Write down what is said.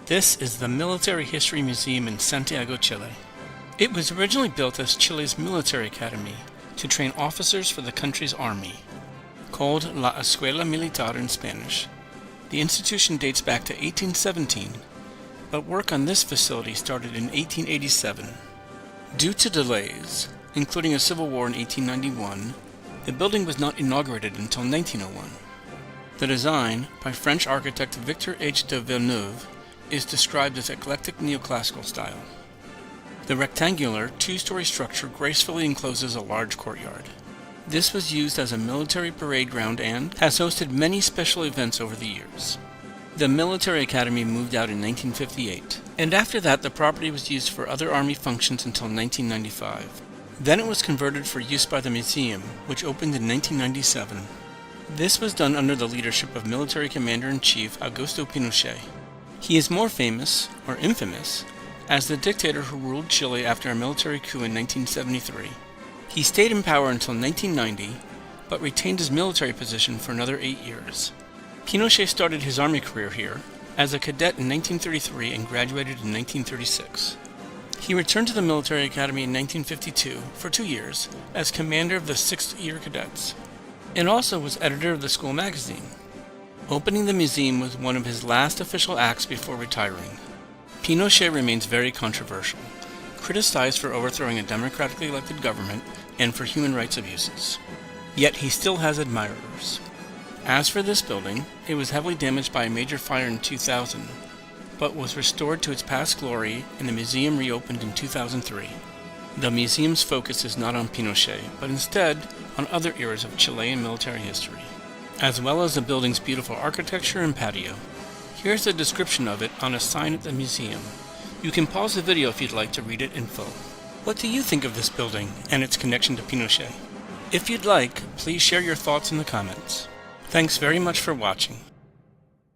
This is the Military History Museum in Santiago, Chile. It was originally built as Chile's military academy to train officers for the country's army, called La Escuela Militar in Spanish. The institution dates back to 1817, but work on this facility started in 1887. Due to delays, including a civil war in 1891, the building was not inaugurated until 1901. The design, by French architect Victor H. de Villeneuve, is described as Eclectic Neo-classical style. The rectangular, two-story structure gracefully encloses a large courtyard. This was used as a military parade ground and has hosted many special events over the years. The military academy moved out in 1958, and after that the property was used for other army functions until 1995. Then it was converted for use by the museum, which opened in 1997. This was done under the leadership of Military Commander-in-Chief Augusto Pinochet. He is more famous, or infamous, as the dictator who ruled Chile after a military coup in 1973. He stayed in power until 1990, but retained his military position for another 8 years. Pinochet started his army career here as a cadet in 1933 and graduated in 1936. He returned to the military academy in 1952 for 2 years as commander of the 6th Year Cadets, and also was editor of the school magazine. Opening the museum was one of his last official acts before retiring. Pinochet remains very controversial, criticized for overthrowing a democratically elected government and for human rights abuses. Yet he still has admirers. As for this building, it was heavily damaged by a major fire in 2000, but was restored to its past glory and the museum reopened in 2003. The museum's focus is not on Pinochet, but instead on other eras of Chilean military history, as well as the building's beautiful architecture and patio. Here's a description of it on a sign at the museum. You can pause the video if you'd like to read it in full. What do you think of this building and its connection to Pinochet? If you'd like, please share your thoughts in the comments. Thanks very much for watching.